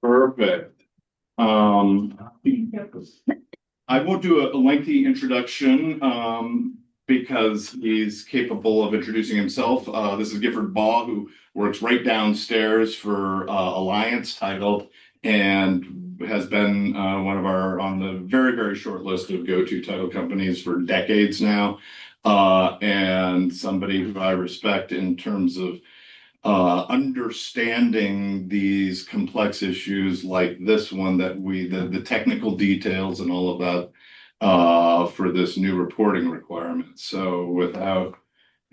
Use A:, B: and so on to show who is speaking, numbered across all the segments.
A: Perfect. I won't do a lengthy introduction because he's capable of introducing himself. This is Gifford Baugh, who works right downstairs for Alliance Title and has been one of our on the very, very short list of go-to title companies for decades now. And somebody who I respect in terms of understanding these complex issues like this one that the technical details and all of that for this new reporting requirement. So without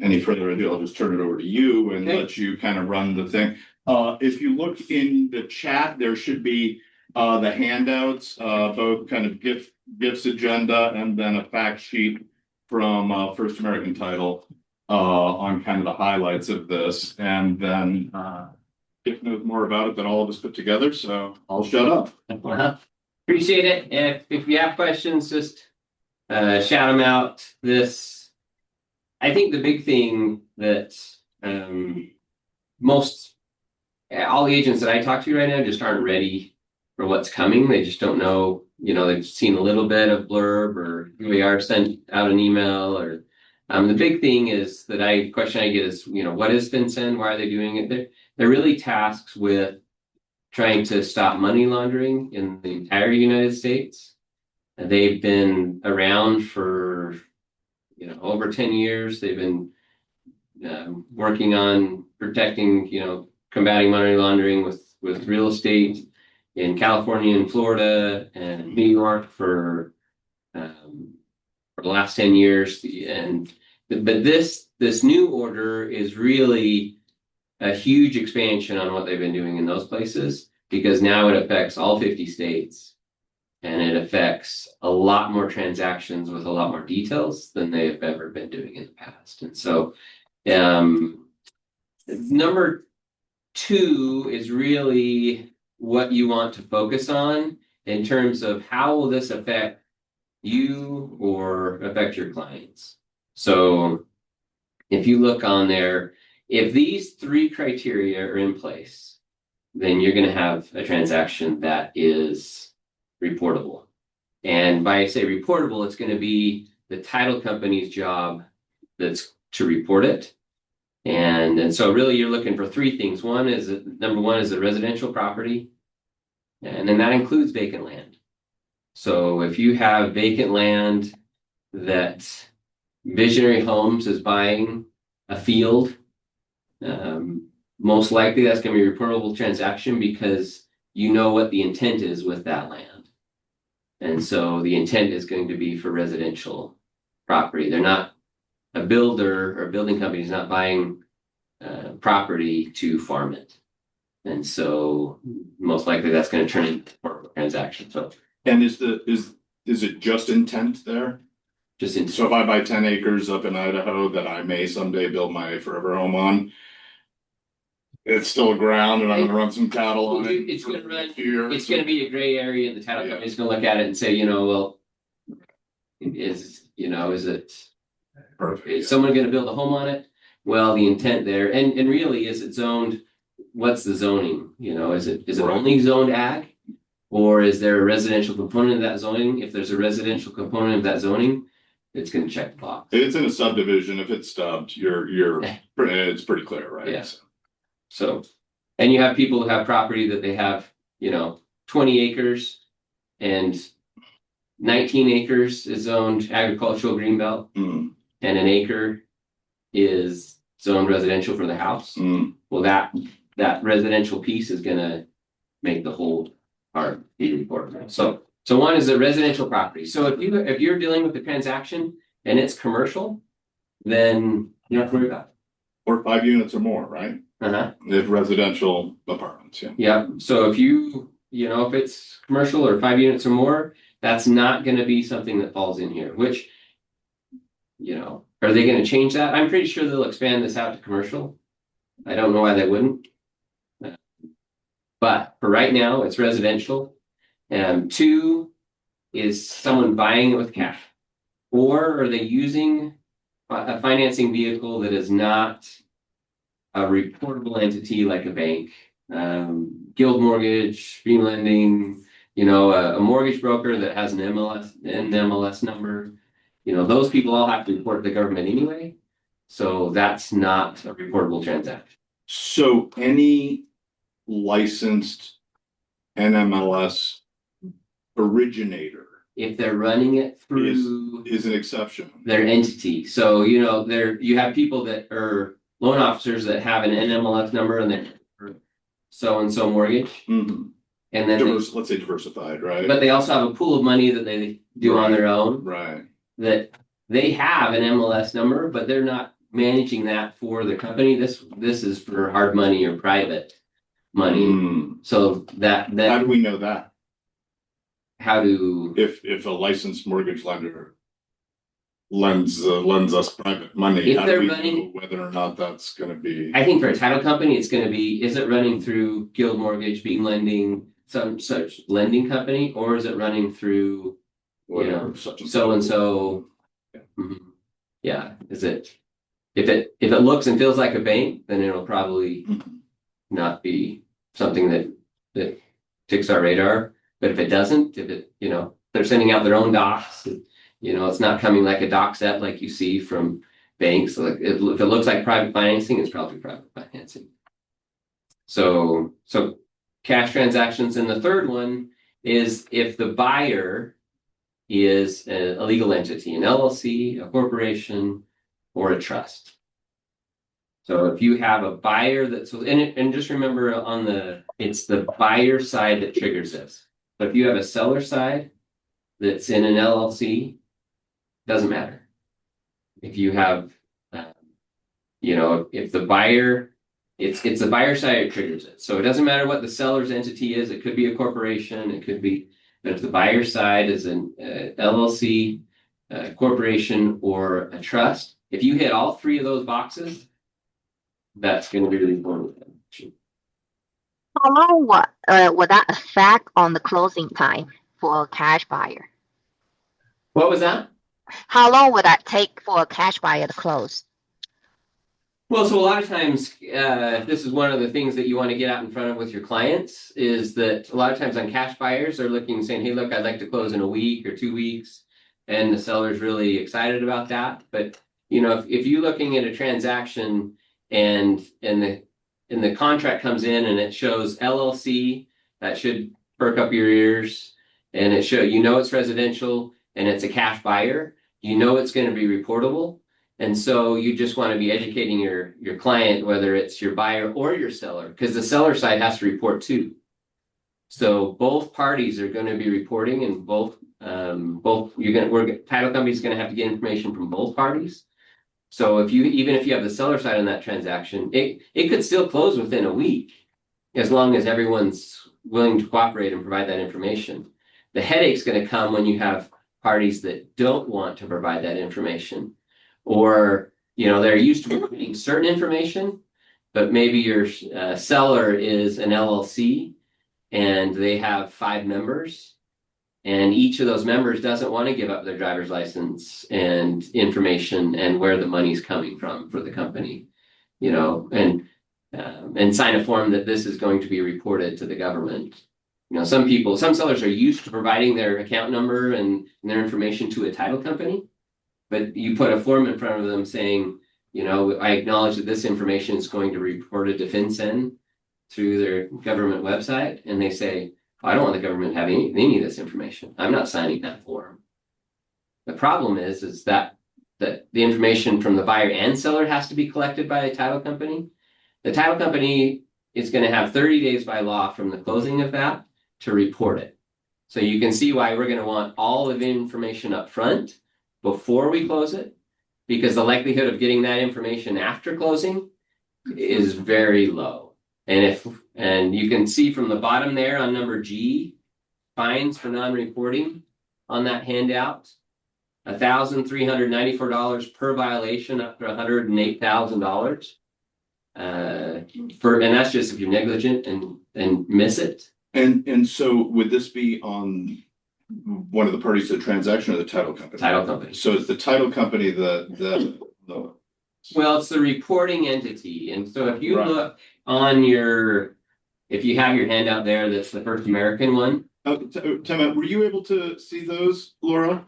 A: any further ado, I'll just turn it over to you and let you kind of run the thing. If you look in the chat, there should be the handouts, both kind of gifts agenda and then a fact sheet from First American Title on kind of the highlights of this. And then Dick knows more about it than all of us put together, so I'll shut up.
B: Appreciate it. If you have questions, just shout them out. I think the big thing that all the agents that I talk to right now just aren't ready for what's coming. They just don't know, they've seen a little bit of blurb or we are sent out an email or the big thing is question I get is, what is FinCEN? Why are they doing it? They're really tasked with trying to stop money laundering in the entire United States. They've been around for, over 10 years. They've been working on protecting, combating money laundering with real estate in California and Florida and New York for the last 10 years. But this new order is really a huge expansion on what they've been doing in those places, because now it affects all 50 states and it affects a lot more transactions with a lot more details than they have ever been doing in the past. And so number two is really what you want to focus on in terms of how will this affect you or affect your clients. So if you look on there, if these three criteria are in place, then you're going to have a transaction that is reportable. And by I say reportable, it's going to be the title company's job that's to report it. And so really you're looking for three things. Number one is a residential property. And then that includes vacant land. So if you have vacant land that Visionary Homes is buying a field, most likely that's going to be a reportable transaction because you know what the intent is with that land. And so the intent is going to be for residential property. They're not a builder or building company is not buying property to farm it. And so most likely that's going to turn into a reportable transaction. So,
A: and is it just intent there?
B: Just intent.
A: So if I buy 10 acres up in Idaho that I may someday build my forever home on, it's still ground and I'm going to run some cattle on it.
B: It's going to be a gray area, and the title company is going to look at it and say, well, is it
A: perfect?
B: Is someone going to build a home on it? Well, the intent there, and really, is it zoned? What's the zoning? Is it only zoned ag, or is there a residential component of that zoning? If there's a residential component of that zoning, it's going to check the box.
A: It's in a subdivision. If it's stubbed, it's pretty clear, right?
B: Yeah. So, and you have people who have property that they have, 20 acres and 19 acres is zoned agricultural greenbelt, and an acre is zoned residential for the house. Well, that residential piece is going to make the whole part be reportable. So one is a residential property. So if you're dealing with a transaction and it's commercial, then you don't have to worry about it.
A: Or 5 units or more, right? If residential apartments, yeah.
B: Yeah. So if if it's commercial or 5 units or more, that's not going to be something that falls in here. Which, are they going to change that? I'm pretty sure they'll expand this out to commercial. I don't know why they wouldn't. But for right now, it's residential. And 2 is someone buying it with cash, or are they using a financing vehicle that is not a reportable entity like a bank, Guild Mortgage, Green Lending, a mortgage broker that has an MLS number, those people all have to report to the government anyway. So that's not a reportable transaction.
A: So any licensed NMLS originator
B: If they're running it through
A: is an exception.
B: their entity. So, you have people that are loan officers that have an NMLS number and they're so-and-so mortgage.
A: Mhm.
B: And then,
A: Let's say diversified, right?
B: but they also have a pool of money that they do on their own.
A: Right.
B: That they have an MLS number, but they're not managing that for the company. This is for hard money or private money. So
A: how do we know that? If a licensed mortgage lender lends us private money,
B: if
A: how
B: they're
A: do we
B: running,
A: know whether or not that's going to be?
B: I think for a title company, it's going to be, is it running through Guild Mortgage, Beam Lending, some such lending company, or is it running through,
A: such and
B: so and so? Yeah, is it? If it looks and feels like a bank, then it'll probably not be something that ticks our radar. But if it doesn't, they're sending out their own docs, it's not coming like a doc set like you see from banks. Like if it looks like private financing, it's probably private financing. So cash transactions. And the third one is if the buyer is a legal entity, an LLC, a corporation, or a trust. So if you have a buyer and just remember it's the buyer side that triggers this. But if you have a seller side that's in an LLC, doesn't matter. If you have, if the buyer, it's the buyer side that triggers it. So it doesn't matter what the seller's entity is. It could be a corporation. It could be, but if the buyer side is an LLC, a corporation, or a trust, if you hit all three of those boxes, that's going to be really important.
C: How long would that affect on the closing time for a cash buyer?
B: What was that?
C: How long would that take for a cash buyer to close?
B: Well, so a lot of times, this is one of the things that you want to get out in front of with your clients is that a lot of times on cash buyers, they're looking saying, hey, look, I'd like to close in a week or 2 weeks. And the seller's really excited about that. But, if you're looking at a transaction and the contract comes in and it shows LLC, that should perk up your ears. And it it's residential and it's a cash buyer, it's going to be reportable. And so you just want to be educating your client, whether it's your buyer or your seller, because the seller side has to report too. So both parties are going to be reporting, and title company's going to have to get information from both parties. So even if you have the seller side on that transaction, it could still close within a week, as long as everyone's willing to cooperate and provide that information. The headache's going to come when you have parties that don't want to provide that information, or they're used to providing certain information, but maybe your seller is an LLC and they have 5 members, and each of those members doesn't want to give up their driver's license and information and where the money's coming from for the company, and sign a form that this is going to be reported to the government. Some sellers are used to providing their account number and their information to a title company, but you put a form in front of them saying, I acknowledge that this information is going to be reported to FinCEN through their government website, and they say, I don't want the government having any of this information. I'm not signing that form. The problem is that the information from the buyer and seller has to be collected by a title company. The title company is going to have 30 days by law from the closing of that to report it. So you can see why we're going to want all of the information up front before we close it, because the likelihood of getting that information after closing is very low. And you can see from the bottom there on number G, fines for non-reporting on that handout, $1,394 per violation, up to $108,000. And that's just if you're negligent and miss it.
A: And so would this be on one of the parties to the transaction or the title company?
B: Title company.
A: So it's the title company the
B: Well, it's the reporting entity, and so if you
A: Right.
B: look on if you have your handout there, that's the First American one.
A: Tim, were you able to see those, Laura?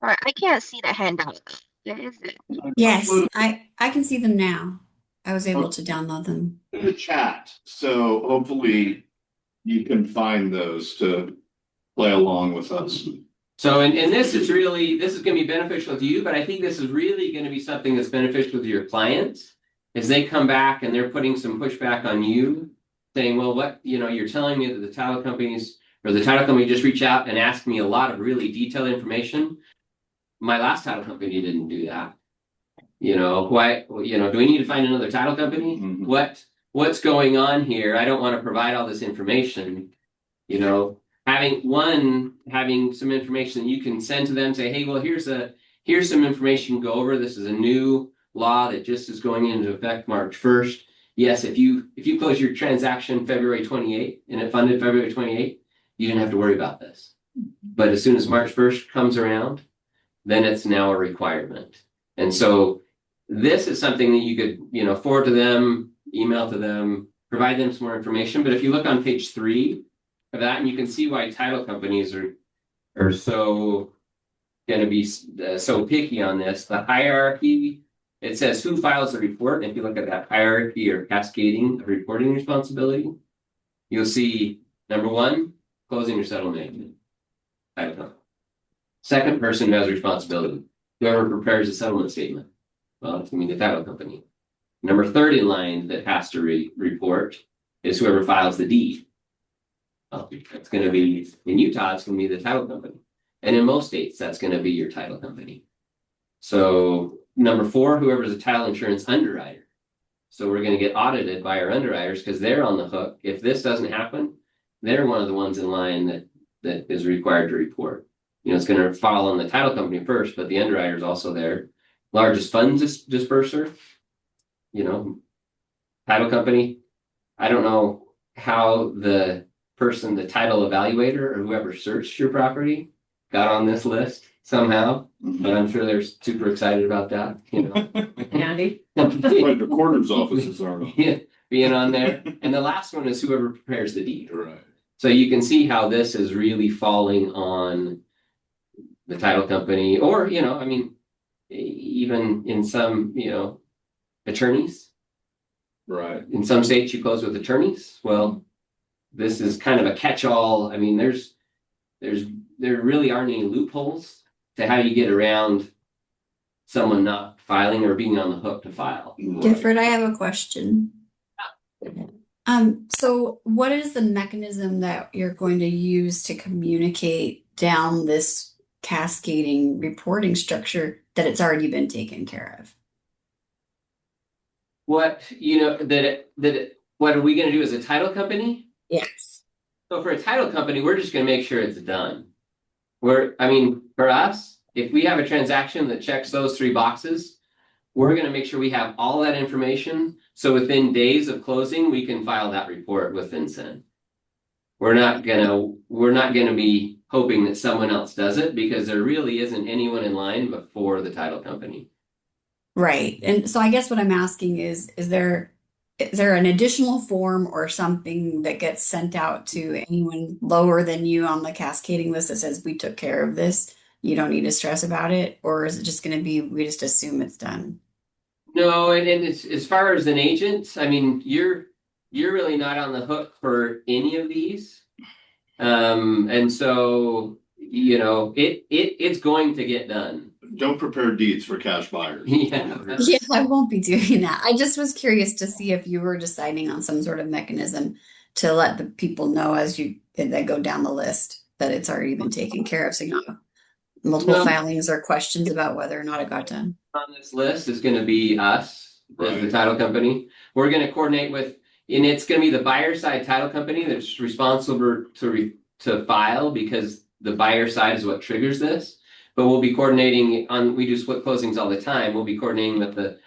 C: All right, I can't see the handout. Where is it?
D: Yes, I can see them now. I was able to download them.
A: In the chat, so hopefully you can find those to play along with us.
B: So, and this is going to be beneficial to you, but I think this is really going to be something that's beneficial to your clients as they come back and they're putting some pushback on you, saying, well, what, you're telling me that the title companies or the title company just reached out and asked me a lot of really detailed information. My last title company didn't do that. Why, do we need to find another title company?
A: Mhm.
B: What's going on here? I don't want to provide all this information, having some information you can send to them, say, hey, well, here's some information to go over. This is a new law that just is going into effect March 1st. Yes, if you close your transaction February 28th and it funded February 28th, you didn't have to worry about this. But as soon as March 1st comes around, then it's now a requirement. And so this is something that you could, forward to them, email to them, provide them some more information. But if you look on page 3 of that, and you can see why title companies are so going to be so picky on this. The hierarchy, it says who files the report. And if you look at that hierarchy or cascading of reporting responsibility, you'll see number 1, closing or settlement agent. Title company. Second person who has responsibility, whoever prepares the settlement statement. Well, it's going to be the title company. Number 3rd in line that has to report is whoever files the deed. Well, it's going to be, in Utah, it's going to be the title company. And in most states, that's going to be your title company. So number 4, whoever's a title insurance underwriter. So we're going to get audited by our underwriters because they're on the hook. If this doesn't happen, they're one of the ones in line that is required to report. It's going to fall on the title company first, but the underwriter is also there. Largest funds disperser, title company. I don't know how the title evaluator or whoever searched your property got on this list somehow, but I'm sure they're super excited about that.
C: Andy?
A: Right, the recorder's offices are on.
B: Yeah, being on there. And the last one is whoever prepares the deed.
A: Right.
B: So you can see how this is really falling on the title company, or even in some attorneys.
A: Right.
B: In some states you close with attorneys. Well, this is kind of a catch-all. I mean, there really aren't any loopholes to how you get around someone not filing or being on the hook to file.
D: Gifford, I have a question. So what is the mechanism that you're going to use to communicate down this cascading reporting structure that it's already been taken care of?
B: What what are we going to do as a title company?
D: Yes.
B: So for a title company, we're just going to make sure it's done. For us, if we have a transaction that checks those 3 boxes, we're going to make sure we have all that information. So within days of closing, we can file that report with FinCEN. We're not gonna be hoping that someone else does it because there really isn't anyone in line before the title company.
D: Right. And so I guess what I'm asking is there an additional form or something that gets sent out to anyone lower than you on the cascading list that says we took care of this? You don't need to stress about it? Or is it just going to be we just assume it's done?
B: No, and it's, as far as an agent, you're really not on the hook for any of these. And so, it's going to get done.
A: Don't prepare deeds for cash buyers.
B: Yeah.
D: Yeah, I won't be doing that. I just was curious to see if you were deciding on some sort of mechanism to let the people know as they go down the list that it's already been taken care of. So you have multiple filings or questions about whether or not it got done.
B: On this list is going to be us as the title company. We're going to coordinate with, and it's going to be the buyer side title company that's responsible to file because the buyer side is what triggers this. But we'll be coordinating we do split closings all the time. We'll be coordinating with the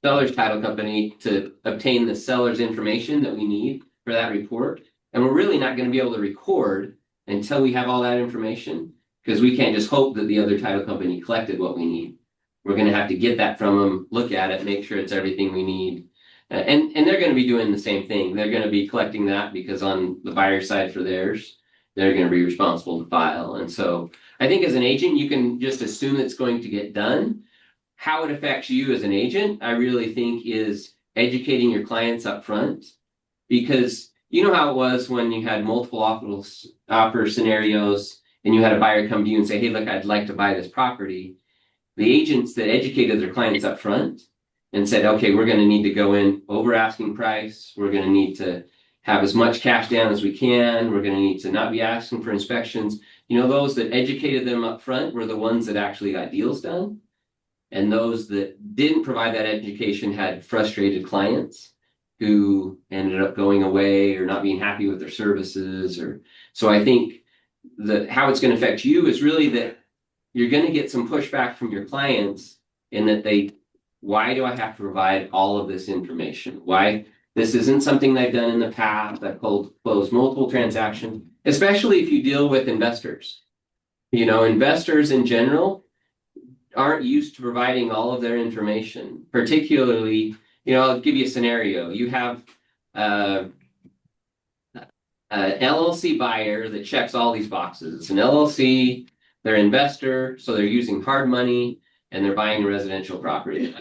B: seller's title company to obtain the seller's information that we need for that report. And we're really not going to be able to record until we have all that information because we can't just hope that the other title company collected what we need. We're gonna have to get that from them, look at it, make sure it's everything we need. And they're gonna be doing the same thing. They're gonna be collecting that because on the buyer side for theirs, they're gonna be responsible to file. And so I think as an agent, you can just assume it's going to get done. How it affects you as an agent, I really think is educating your clients up front. Because you know how it was when you had multiple offer scenarios and you had a buyer come to you and say, hey, look, I'd like to buy this property. The agents that educated their clients up front and said, okay, we're going to need to go in over asking price. We're going to need to have as much cash down as we can. We're going to need to not be asking for inspections. You know, those that educated them up front were the ones that actually got deals done. And those that didn't provide that education had frustrated clients who ended up going away or not being happy with their services. Or so I think how it's going to affect you is really that you're going to get some pushback from your clients in that why do I have to provide all of this information? Why this isn't something they've done in the past. I've closed multiple transactions, especially if you deal with investors. You know, investors in general aren't used to providing all of their information, particularly, you know, I'll give you a scenario. You have an LLC buyer that checks all these boxes. It's an LLC, they're investor, so they're using hard money and they're buying a residential property.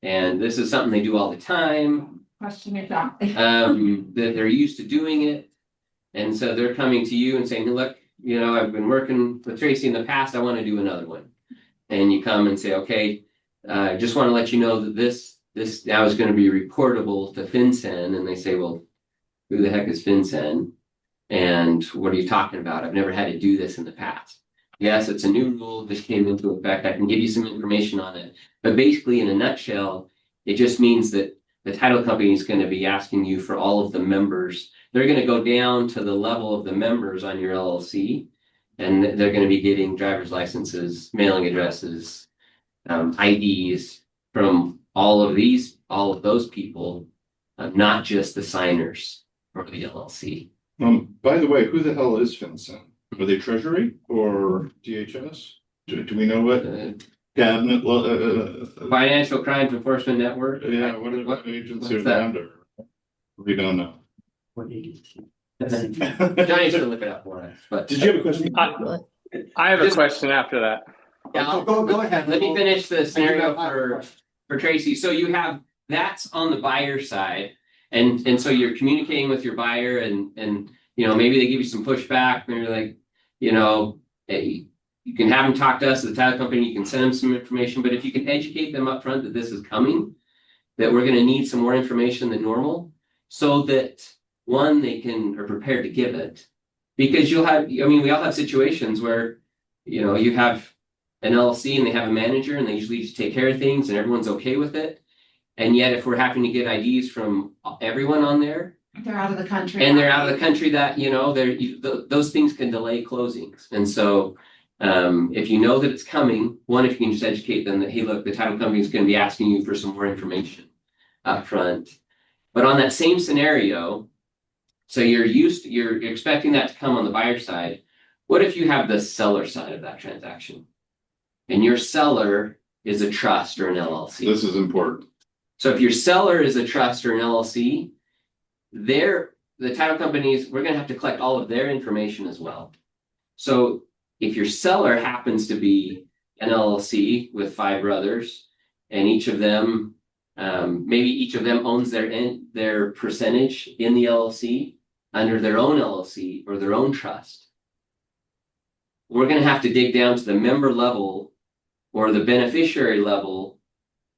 B: And this is something they do all the time.
E: Question exactly.
B: That they're used to doing it. And so they're coming to you and saying, look, you know, I've been working with Tracy in the past, I want to do another one. And you come and say, okay, I just want to let you know that this now is going to be reportable to FinCEN. And they say, well, who the heck is FinCEN? And what are you talking about? I've never had to do this in the past. Yes, it's a new rule that came into effect. I can give you some information on it. But basically, in a nutshell, it just means that the title company is going to be asking you for all of the members. They're going to go down to the level of the members on your LLC. And they're going to be getting driver's licenses, mailing addresses, IDs from all of those people, not just the signers for the LLC.
A: By the way, who the hell is FinCEN? Are they Treasury or DHS? Do we know what cabinet?
B: Financial Crimes Enforcement Network.
A: Yeah, what agency are
B: what's
A: they
B: that?
A: under? We don't know.
B: What agency? Johnny's gonna look it up for us. But
F: Did you have a question?
G: I have a question after that.
B: yeah,
F: Go ahead.
B: let me finish the scenario for Tracy. So you have that's on the buyer side, and so you're communicating with your buyer, and you know maybe they give you some pushback. Maybe like, you know, hey, you can have them talk to us as a title company. You can send them some information, but if you can educate them up front that this is coming, that we're going to need some more information than normal, so that one, they are prepared to give it. Because we all have situations where, you know, you have an LLC and they have a manager and they usually just take care of things and everyone's okay with it. And yet if we're having to get IDs from everyone on there.
E: They're out of the country.
B: And they're out of the country, that, you know, those things can delay closings. And so if you know that it's coming, one, if you can just educate them that, hey, look, the title company is going to be asking you for some more information up front. But on that same scenario, so you're expecting that to come on the buyer side. What if you have the seller side of that transaction? And your seller is a trust or an LLC.
A: This is important.
B: So if your seller is a trust or an LLC, the title companies, we're going to have to collect all of their information as well. So if your seller happens to be an LLC with 5 brothers, and each of them, maybe each of them owns their percentage in the LLC under their own LLC or their own trust, we're going to have to dig down to the member level or the beneficiary level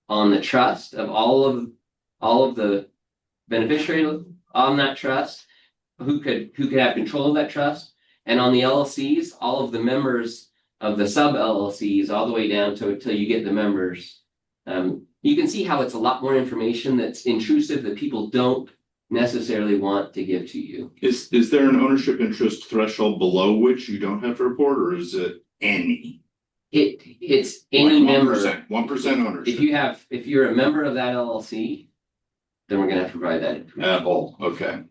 B: on the trust of all of the beneficiary on that trust, who could have control of that trust, and on the LLCs, all of the members of the sub LLCs, all the way down to until you get the members. You can see how it's a lot more information that's intrusive that people don't necessarily want to give to you.
A: Is there an ownership interest threshold below which you don't have to report, or is it any?
B: It's any member.
A: 1% ownership.
B: If you're a member of that LLC, then we're gonna have to provide that information.
A: At all, okay.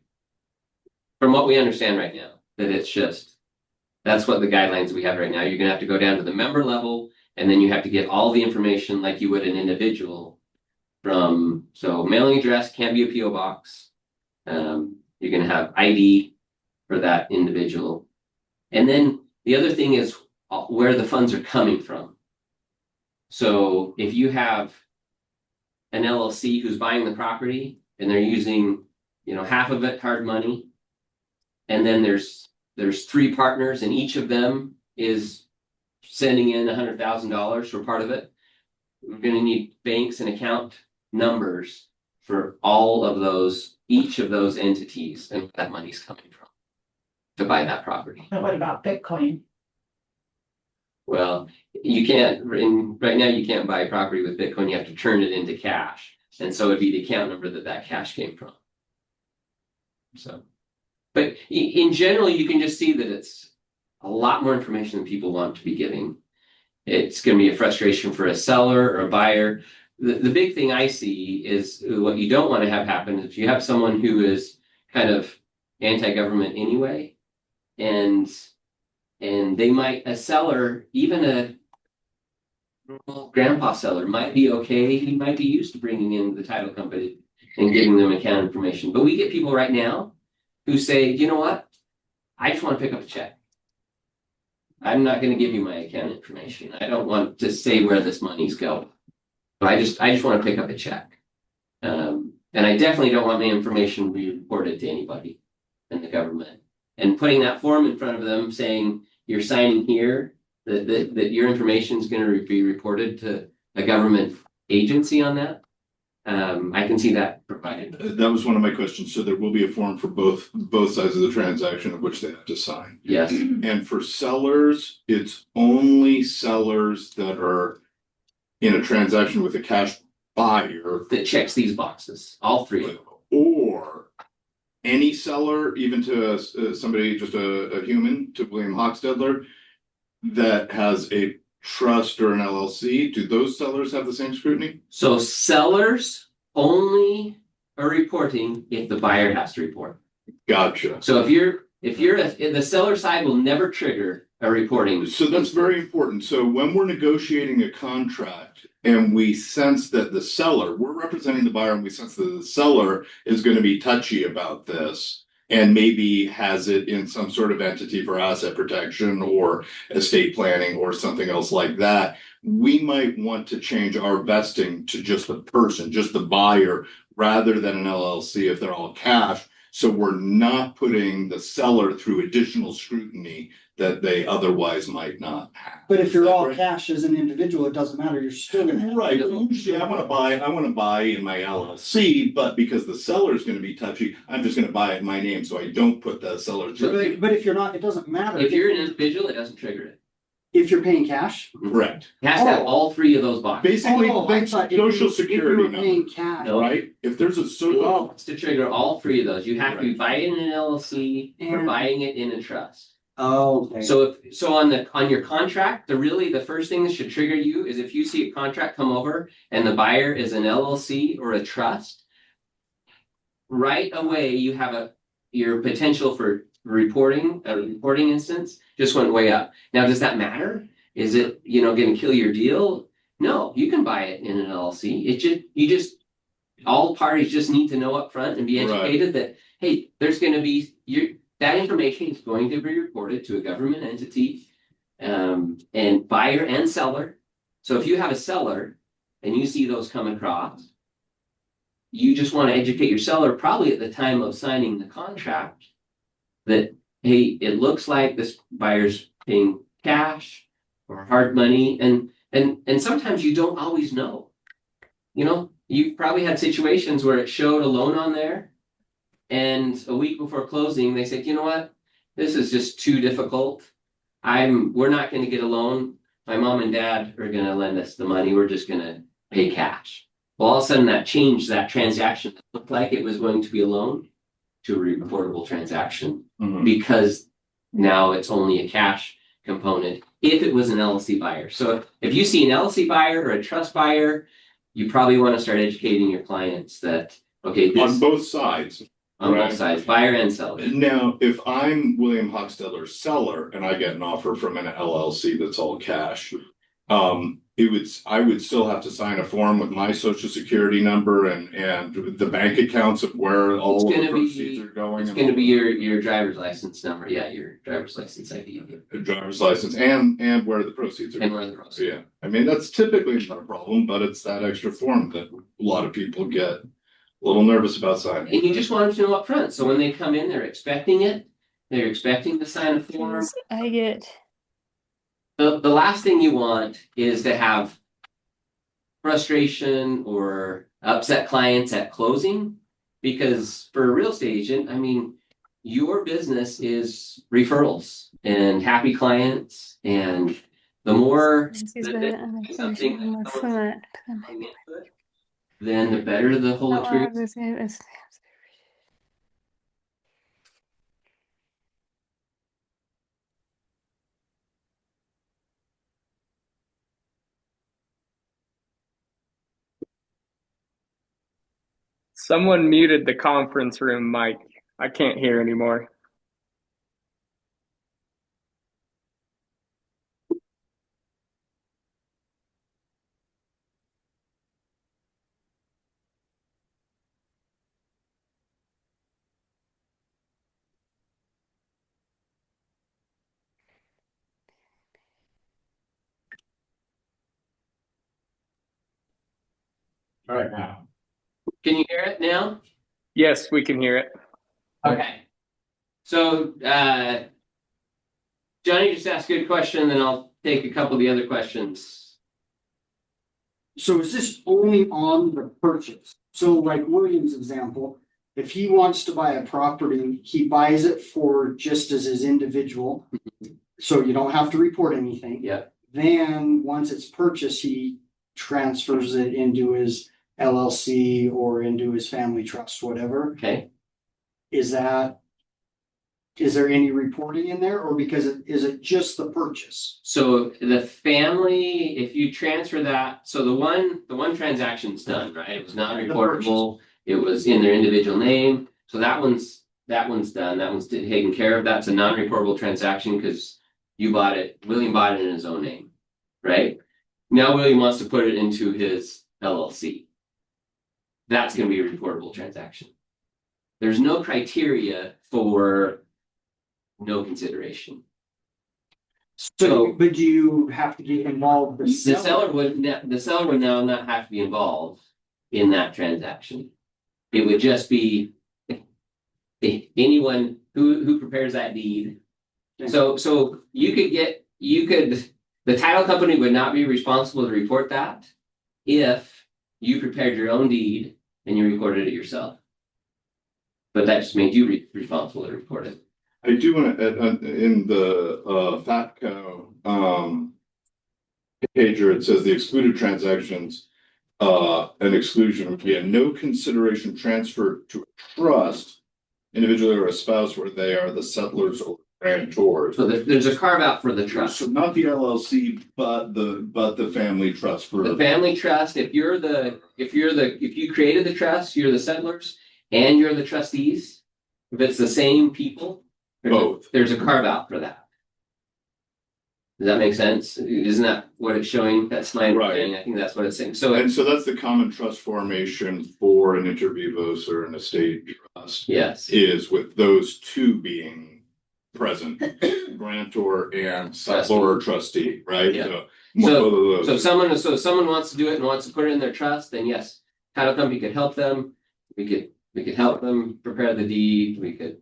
B: From what we understand right now, that's what the guidelines we have right now. You're gonna have to go down to the member level And then you have to get all the information like you would an individual so mailing address can't be a PO box. You're gonna have ID for that individual. And then the other thing is where the funds are coming from. So if you have an LLC who's buying the property and they're using, half of it hard money, and then there's 3 partners and each of them is sending in $100,000 for part of it, we're going to need banks and account numbers for each of those entities and where that money's coming from to buy that property.
E: And what about Bitcoin?
B: Well, you can't, right now you can't buy property with Bitcoin, you have to turn it into cash. And so it'd be the account number that cash came from. So, but in general, you can just see that it's a lot more information than people want to be giving. It's going to be a frustration for a seller or a buyer. The big thing I see is what you don't want to have happen is if you have someone who is kind of anti-government anyway, and they might, a seller, even a grandpa seller might be okay. He might be used to bringing in the title company and giving them account information. But we get people right now who say, you know what? I just want to pick up a check. I'm not going to give you my account information. I don't want to say where this money's going. I just want to pick up a check. And I definitely don't want my information to be reported to anybody in the government. And putting that form in front of them saying you're signing here that your information is going to be reported to a government agency on that. I can see that provided.
A: That was one of my questions. So there will be a form for both sides of the transaction of which they have to sign.
B: Yes.
A: And for sellers, it's only sellers that are in a transaction with a cash buyer
B: That checks these boxes, all 3.
A: or any seller, even to somebody, just a human, to William Hochstedler, that has a trust or an LLC. Do those sellers have the same scrutiny?
B: So sellers only are reporting if the buyer has to report.
A: Gotcha.
B: So the seller side will never trigger a reporting.
A: So that's very important. So when we're negotiating a contract and we sense that the seller, we're representing the buyer and we sense that the seller is going to be touchy about this and maybe has it in some sort of entity for asset protection or estate planning or something else like that, we might want to change our vesting to just the person, just the buyer, rather than an LLC if they're all cash. So we're not putting the seller through additional scrutiny that they otherwise might not have.
F: But if you're all
A: right?
F: cash as an individual, it doesn't matter, you're still gonna have.
A: Right, usually I wanna buy in my LLC, but because the seller is gonna be touchy, I'm just gonna buy it in my name, so I don't put the seller through.
F: But if you're not, it doesn't matter.
B: If you're an individual, it doesn't trigger it.
F: If you're paying cash.
A: Correct.
B: It has to have all 3 of those boxes.
A: Basically,
F: Oh, I
A: think
F: thought
A: social
F: if you
A: security
F: were paying
A: number,
F: cash.
B: No.
A: right? If there's a social,
B: To trigger all 3 of those, you have to be buying in an LLC or
F: And-
B: buying it in a trust.
F: Oh, okay.
B: So on your contract, the first thing that should trigger you is if you see a contract come over and the buyer is an LLC or a trust, right away you have your potential for a reporting instance just went way up. Now, does that matter? Is it going to kill your deal? No, you can buy it in an LLC. All parties just need to know up front and be educated that, hey, there's going to be that information is going to be reported to a government entity, and buyer and seller. So if you have a seller and you see those come across, you just want to educate your seller probably at the time of signing the contract that, hey, it looks like this buyer's paying cash or hard money. And sometimes you don't always know. You've probably had situations where it showed a loan on there. And a week before closing, they said, you know what? This is just too difficult. We're not going to get a loan. My mom and dad are going to lend us the money. We're just going to pay cash. Well, all of a sudden that changed that transaction that looked like it was going to be a loan to a reportable transaction because now it's only a cash component if it was an LLC buyer. So if you see an LLC buyer or a trust buyer, you probably want to start educating your clients that, okay, this,
A: on both sides.
B: on
A: Right.
B: both sides, buyer and seller.
A: Now, if I'm William Hochstedler's seller and I get an offer from an LLC that's all cash, I would still have to sign a form with my social security number and the bank accounts of where all of the proceeds are going.
B: It's
A: and
B: gonna
A: all
B: be
A: of
B: your driver's license number. Yeah, your driver's license ID.
A: the driver's license and where the proceeds are
B: And
A: going.
B: where the proceeds.
A: Yeah, I mean, that's typically not a problem, but it's that extra form that a lot of people get a little nervous about signing.
B: And you just want them to know up front. So when they come in, they're expecting it. They're expecting to sign a form.
H: I get.
B: The last thing you want is to have frustration or upset clients at closing. Because for a real estate agent, I mean, your business is referrals and happy clients. And the more then the better the whole experience.
G: Someone muted the conference room mic. I can't hear anymore.
A: All right, now.
B: Can you hear it now?
G: Yes, we can hear it.
B: Okay. So Johnny just asked a good question, then I'll take a couple of the other questions.
F: So is this only on the purchase? So like William's example, if he wants to buy a property, he buys it for just as his individual. So you don't have to report anything.
B: Yeah.
F: Then once it's purchased, he transfers it into his LLC or into his family trust, whatever.
B: Okay.
F: Is there any reporting in there, or is it just the purchase?
B: So the family, if you transfer that, so the one transaction's done, right? It was non-reportable. It was in their individual name. So that one's done. That one's taken care of. That's a non-reportable transaction because you bought it. William bought it in his own name, right? Now William wants to put it into his LLC. That's going to be a reportable transaction. There's no criteria for no consideration.
F: So, but do you have to get involved?
B: The seller would now not have to be involved in that transaction. It would just be anyone who prepares that deed. So the title company would not be responsible to report that if you prepared your own deed and you recorded it yourself. But that just made you responsible to report it.
A: I do want to, in the FATCO pager, it says the excluded transactions, an exclusion would be a no consideration transfer to a trust, individually or a spouse, where they are the settlers or grantors.
B: So there's a carve out for the trust.
A: So not the LLC, but the family trust for
B: The family trust, if you created the trust, you're the settlers and you're the trustees. If it's the same people, there's a carve out for that. Does that make sense? Isn't that what it's showing? That's my understanding. I think that's what it's saying. So
A: that's the common trust formation for an inter vivos or an estate trust.
B: Yes.
A: Is with those two being present, grantor and settlor or trustee, right?
B: Yeah.
A: So
B: if someone wants to do it and wants to put it in their trust, then yes, title company could help them. We could help them prepare the deed. We could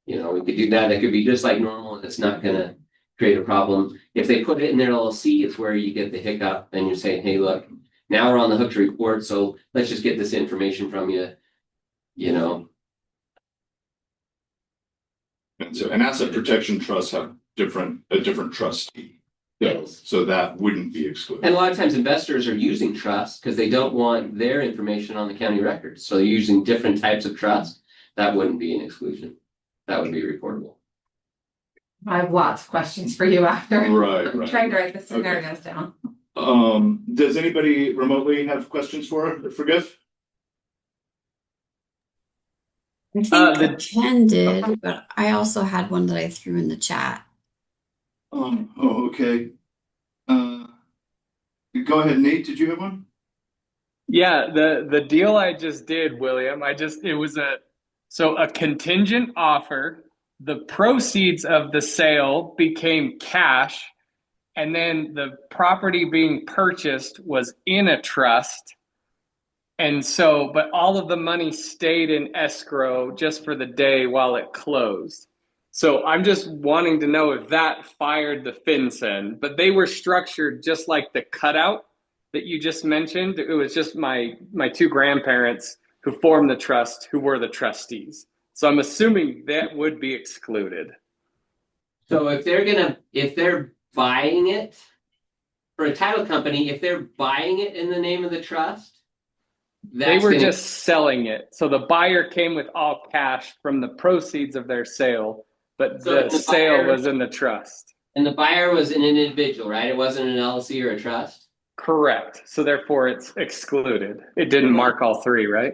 B: do that. It could be just like normal, and it's not gonna create a problem. If they put it in their LLC, it's where you get the hiccup and you're saying, hey, look, now we're on the hook to report, so let's just get this information from you,
A: And so an asset protection trust have a different trustee.
B: Yes.
A: So that wouldn't be excluded.
B: And a lot of times investors are using trusts because they don't want their information on the county records. So they're using different types of trust. That wouldn't be an exclusion. That would be reportable.
E: I have lots of questions for you after.
A: Right.
E: I'm trying to write the scenarios down.
A: Does anybody remotely have questions for Giff?
D: I think Ken did, but I also had one that I threw in the chat.
A: Okay. Go ahead, Nate, did you have one?
G: Yeah, the deal I just did, William, it was a contingent offer. The proceeds of the sale became cash, and then the property being purchased was in a trust. And so, but all of the money stayed in escrow just for the day while it closed. So I'm just wanting to know if that fired the FinCEN, but they were structured just like the cutout that you just mentioned. It was just my two grandparents who formed the trust who were the trustees. So I'm assuming that would be excluded.
B: So if they're buying it for a title company, if they're buying it in the name of the trust,
G: They were just selling it. So the buyer came with all cash from the proceeds of their sale, but the sale was in the trust.
B: And the buyer was an individual, right? It wasn't an LLC or a trust?
G: Correct. So therefore it's excluded. It didn't mark all three, right?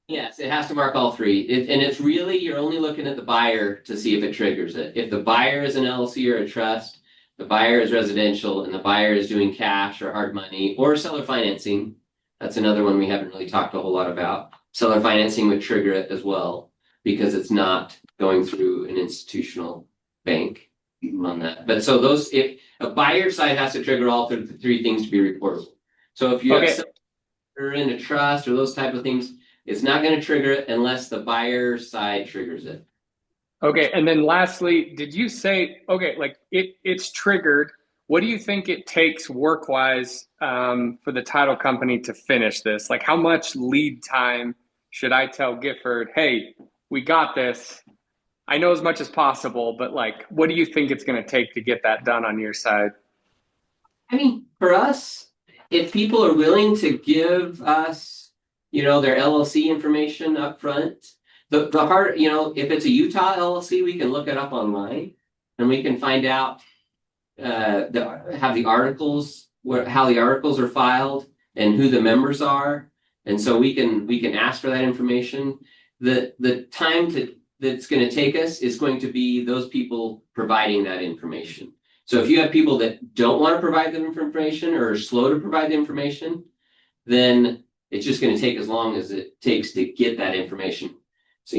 B: Yes, it has to mark all three. And it's really, you're only looking at the buyer to see if it triggers it. If the buyer is an LLC or a trust, the buyer is residential, and the buyer is doing cash or hard money or seller financing. That's another one we haven't really talked a whole lot about. Seller financing would trigger it as well because it's not going through an institutional bank on that. But so if a buyer side has to trigger all three things to be reportable. So if you have or in a trust or those type of things, it's not going to trigger it unless the buyer side triggers it.
G: Okay, and then lastly, did you say, like it's triggered? What do you think it takes work-wise for the title company to finish this? Like, how much lead time should I tell Gifford, hey, we got this? I know as much as possible, but like, what do you think it's going to take to get that done on your side?
B: I mean, for us, if people are willing to give us, their LLC information up front, the hard, if it's a Utah LLC, we can look it up online and we can find out how the articles are filed and who the members are, and so we can ask for that information. The time that's going to take us is going to be those people providing that information. So if you have people that don't want to provide the information or are slow to provide the information, then it's just going to take as long as it takes to get that information. So,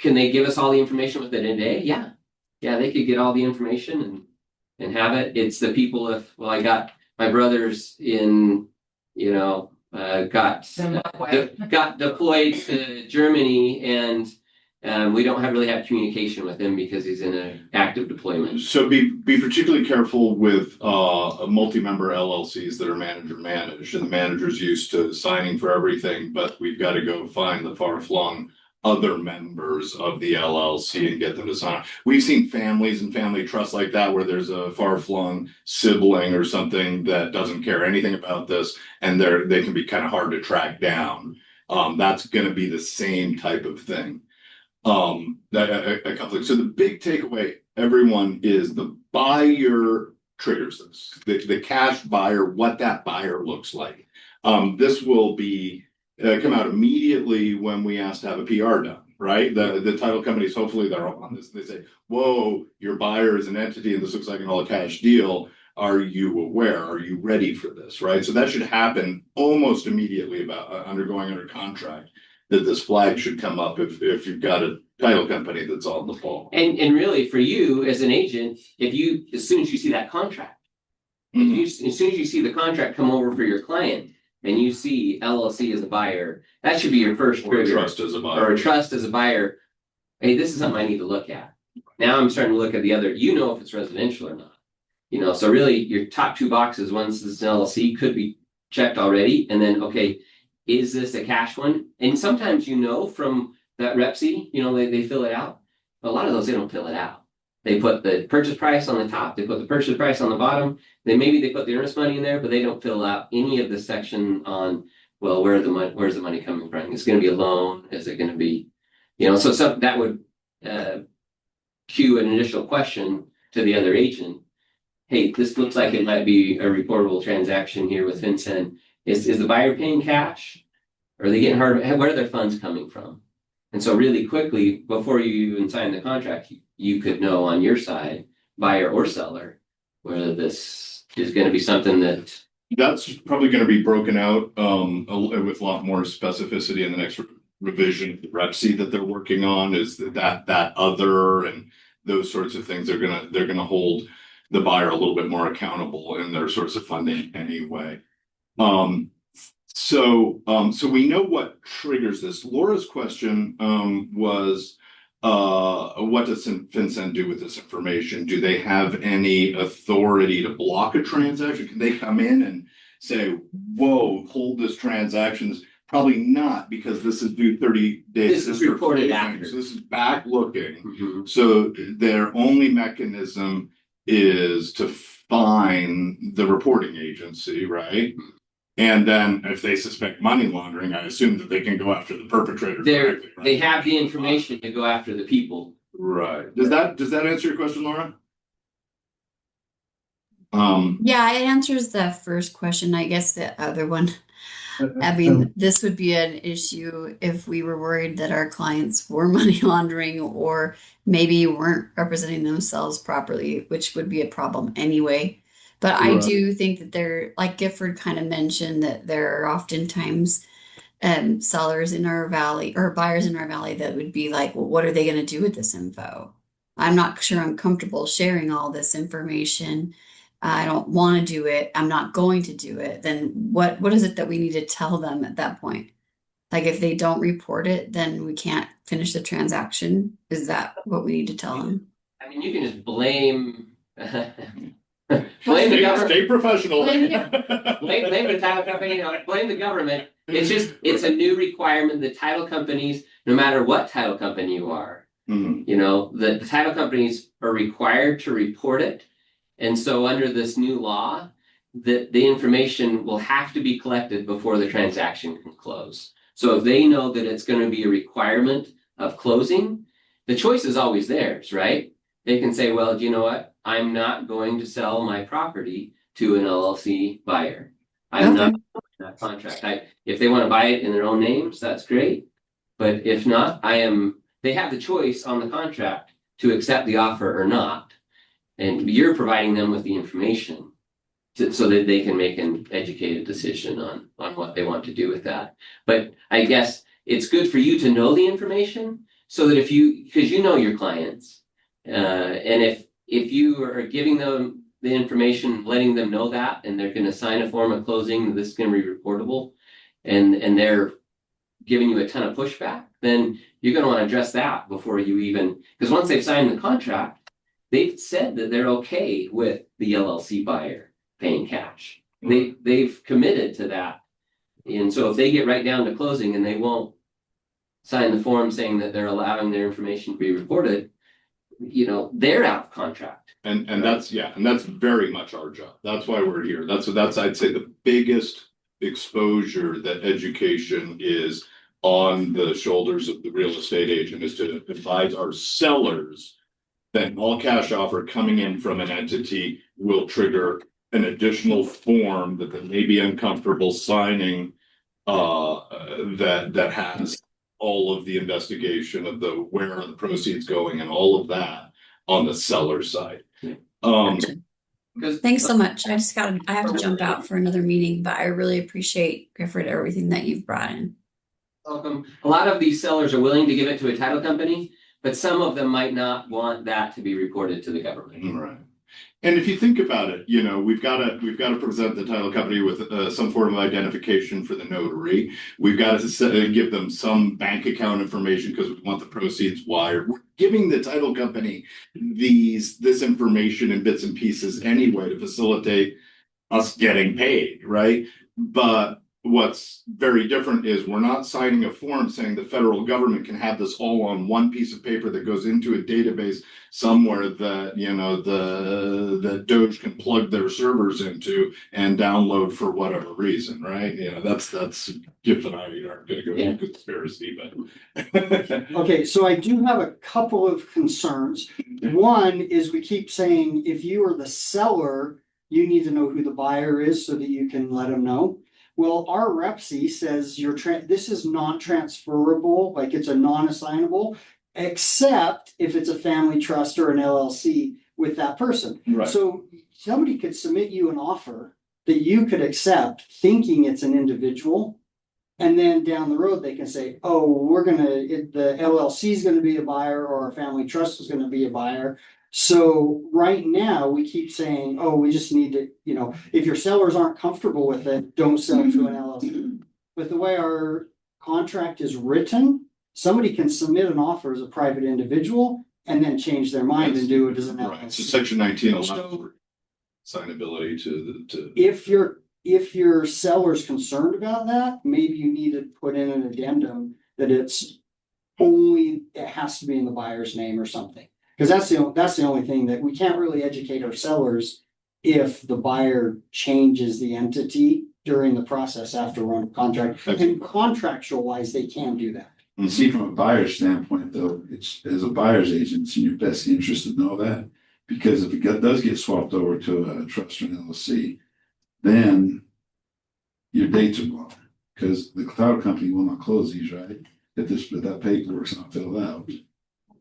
B: can they give us all the information within a day? Yeah, they could get all the information and have it. It's the people I got my brothers in, got deployed to Germany, and we don't really have communication with him because he's in an active deployment.
A: So be particularly careful with multi-member LLCs that are manager managed, and the manager's used to signing for everything, but we've got to go find the far-flung other members of the LLC and get them to sign. We've seen families and family trusts like that where there's a far-flung sibling or something that doesn't care anything about this, and they can be kind of hard to track down. That's going to be the same type of thing. So the big takeaway, everyone, is the buyer triggers this. The cash buyer, what that buyer looks like. This will be come out immediately when we ask to have a PR done, right? The title companies, hopefully they're on this. They say, whoa, your buyer is an entity and this looks like an all cash deal. Are you aware? Are you ready for this, right? So that should happen almost immediately about going under contract, that this flag should come up if you've got a title company that's on the ball.
B: And really for you as an agent, as soon as you see that contract, as soon as you see the contract come over for your client and you see LLC as a buyer, that should be your first trigger.
A: Or a trust as a buyer.
B: Or a trust as a buyer. Hey, this is something I need to look at. Now I'm starting to look at the other, if it's residential or not. So really your top two boxes, once this is an LLC, could be checked already. And then, okay, is this a cash one? And sometimes from that Repsy, they fill it out. But a lot of those, they don't fill it out. They put the purchase price on the top. They put the purchase price on the bottom. Then maybe they put the earnest money in there, but they don't fill out any of the section on, where's the money coming from? Is it going to be a loan? Is it going to be, so that would cue an initial question to the other agent. Hey, this looks like it might be a reportable transaction here with FinCEN. Is the buyer paying cash? Are they getting hard? Where are their funds coming from? And so really quickly, before you even sign the contract, you could know on your side, buyer or seller, whether this is going to be something that,
A: That's probably gonna be broken out, with a lot more specificity in the next revision, the rep sheet that they're working on is that other and those sorts of things, they're gonna hold the buyer a little bit more accountable in their source of funding anyway. So we know what triggers this. Laura's question, was, what does FinCEN do with this information? Do they have any authority to block a transaction? Can they come in and say, whoa, hold this transaction? Probably not, because this is due 30 days.
B: This is reported
A: closing.
B: after.
A: So this is back looking.
B: Mhm.
A: So their only mechanism is to fine the reporting agency, right? And then if they suspect money laundering, I assume that they can go after the perpetrator directly, right?
B: They have the information to go after the people.
A: Right. Does that answer your question, Laura?
D: Yeah, it answers the first question. I guess the other one, I mean, this would be an issue if we were worried that our clients were money laundering or maybe weren't representing themselves properly, which would be a problem anyway. But I
A: Right.
D: do think that there, like Gifford kind of mentioned, that there are oftentimes sellers in our valley or buyers in our valley that would be like, well, what are they going to do with this info? I'm not sure I'm comfortable sharing all this information. I don't want to do it. I'm not going to do it. Then what is it that we need to tell them at that point? Like if they don't report it, then we can't finish the transaction. Is that what we need to tell them?
B: I mean, you can just blame blame the government.
A: Stay professional.
B: Blame the title company, blame the government. It's a new requirement. The title companies, no matter what title company you are,
A: Mhm.
B: the title companies are required to report it. And so under this new law, the information will have to be collected before the transaction can close. So if they know that it's going to be a requirement of closing, the choice is always theirs, right? They can say, well, do you know what? I'm not going to sell my property to an LLC buyer. I'm not in that contract. If they want to buy it in their own names, that's great. But if not, they have the choice on the contract to accept the offer or not. And you're providing them with the information so that they can make an educated decision on what they want to do with that. But I guess it's good for you to know the information so that because you know your clients, and if you are giving them the information, letting them know that, and they're going to sign a form of closing, this is going to be reportable, and they're giving you a ton of pushback, then you're going to want to address that before you even, because once they've signed the contract, they've said that they're okay with the LLC buyer paying cash. They've committed to that. And so if they get right down to closing and they won't sign the form saying that they're allowing their information to be reported, they're out of contract.
A: And that's very much our job. That's why we're here. That's I'd say the biggest exposure that education is on the shoulders of the real estate agent is to advise our sellers that all cash offer coming in from an entity will trigger an additional form that they may be uncomfortable signing, that has all of the investigation of where are the proceeds going and all of that on the seller side.
D: Thanks so much. I have to jump out for another meeting, but I really appreciate, Gifford, everything that you've brought in.
B: Welcome. A lot of these sellers are willing to give it to a title company, but some of them might not want that to be reported to the government.
A: Right. And if you think about it, we've got to present the title company with some form of identification for the notary. We've got to give them some bank account information because we want the proceeds wired. We're giving the title company this information in bits and pieces anyway to facilitate us getting paid, right? But what's very different is we're not signing a form saying the federal government can have this all on one piece of paper that goes into a database somewhere that the Doge can plug their servers into and download for whatever reason, right? That's Giff and I aren't going to go into conspiracy, but
F: Okay, so I do have a couple of concerns. One is we keep saying if you are the seller, you need to know who the buyer is so that you can let them know. Well, our REPC says this is non-transferable, like it's a non-assignable, except if it's a family trust or an LLC with that person.
A: Right.
F: So somebody could submit you an offer that you could accept thinking it's an individual. And then down the road, they can say, oh, the LLC is gonna be a buyer or our family trust is gonna be a buyer. So right now, we keep saying, oh, we just need to, if your sellers aren't comfortable with it, don't sell to an LLC. But the way our contract is written, somebody can submit an offer as a private individual and then change their mind and do it as an
A: Right, so
F: LLC.
A: section 19 allows
F: So-
A: for signability to.
F: If your seller's concerned about that, maybe you need to put in an addendum that it has to be in the buyer's name or something. Because that's the only thing that we can't really educate our sellers if the buyer changes the entity during the process after we're on contract. And contractual wise, they can do that.
H: See, from a buyer's standpoint, though, it's as a buyer's agent, it's in your best interest to know that. Because if it does get swapped over to a trust or an LLC, then your dates are wrong. Because the title company will not close these, right? If that paperwork's not filled out.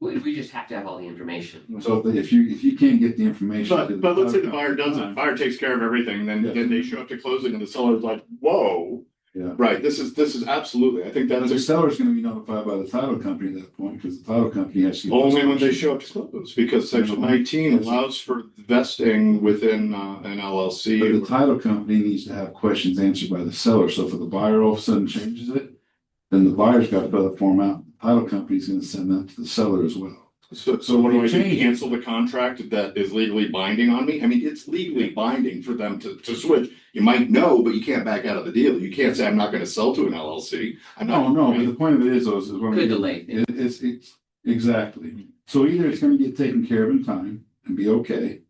B: We just have to have all the information.
H: So if you can't get the information.
A: But let's say the buyer doesn't, buyer takes care of everything, then they show up to closing and the seller's like, whoa.
H: Yeah.
A: Right, this is absolutely, I think
H: But
A: that's
H: the seller's gonna be notified by the title company at that point, because the title company has to.
A: only when they show up to close, because section 19 allows for vesting within an
H: But the
A: LLC.
H: title company needs to have questions answered by the seller, so if the buyer all of a sudden changes it, then the buyer's got to fill the form out, the title company's gonna send that to the seller as well.
A: So what do I do,
H: Change it.
A: cancel the contract that is legally binding on me? I mean, it's legally binding for them to switch. You might know, but you can't back out of the deal. You can't say, I'm not gonna sell to an LLC. I'm not.
H: No, but the point of it is, though, is when
B: Could delay.
H: It's exactly. So either it's gonna get taken care of in time and be okay.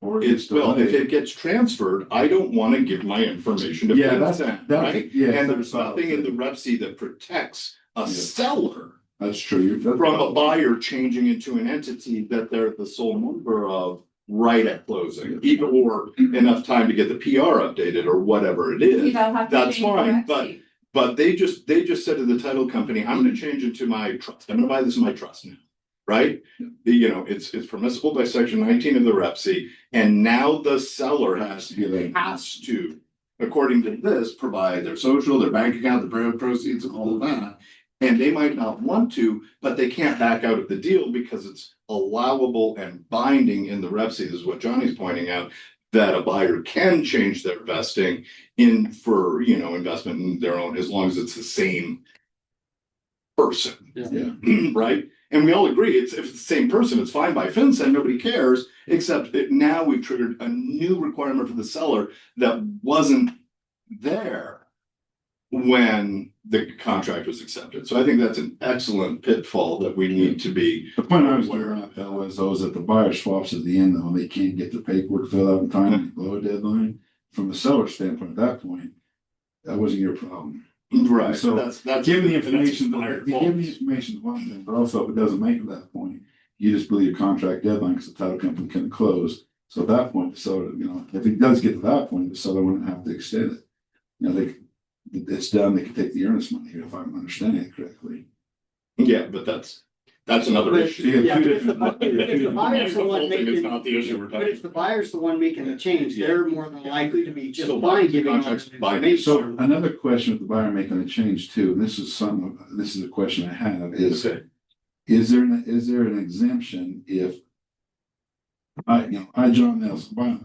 H: Or
A: It's, well, if
H: delayed.
A: it gets transferred, I don't wanna give my information to
H: Yeah,
A: FinCEN, right?
H: yeah.
A: And there's nothing in the Rep C that protects a
H: Yeah.
A: seller
H: That's true.
A: from a buyer changing into an entity that they're the sole member of right at closing, even or enough time to get the PR updated or whatever it is. That's fine, but they just said to the title company, I'm gonna change into my trust. I'm gonna buy this in my trust now, right? It's permissible by section 19 of the Rep C, and now the seller has to, according to this, provide their social, their bank account, the proceeds, and all of that. And they might not want to, but they can't back out of the deal because it's allowable and binding in the Rep C. This is what Johnny's pointing out, that a buyer can change their vesting in for, investment in their own, as long as it's the same person.
H: Yeah.
A: Right? And we all agree, if it's the same person, it's fine by FinCEN, nobody cares, except now we've triggered a new requirement for the seller that wasn't there when the contract was accepted. So I think that's an excellent pitfall that we need to be.
H: The point I was aware of, though, was that the buyer swaps at the end, though, and they can't get the paperwork filled out in time, and blow a deadline. From the seller standpoint, at that point, that wasn't your problem.
A: Right,
H: So
A: that's
H: Given the
A: that's
H: information,
A: buyer
H: if you
A: fault.
H: give the information is one thing, but also if it doesn't make it to that point, you just believe your contract deadline because the title company couldn't close. So at that point, the seller, if it does get to that point, the seller wouldn't have to extend it. It's done, they can take the earnest money if I'm understanding it correctly.
A: Yeah, but that's another
F: But-
A: issue.
F: Yeah, but if the buyer's the one
A: whole thing is
F: making,
A: not the issue we're
F: but
A: talking
F: if the buyer's the one making the change, they're more than likely to be just
A: So
F: fine giving.
A: contracts
F: us
A: by
F: information.
H: So another question with the buyer making a change too, and this is a question I have is,
A: Okay.
H: is there an exemption if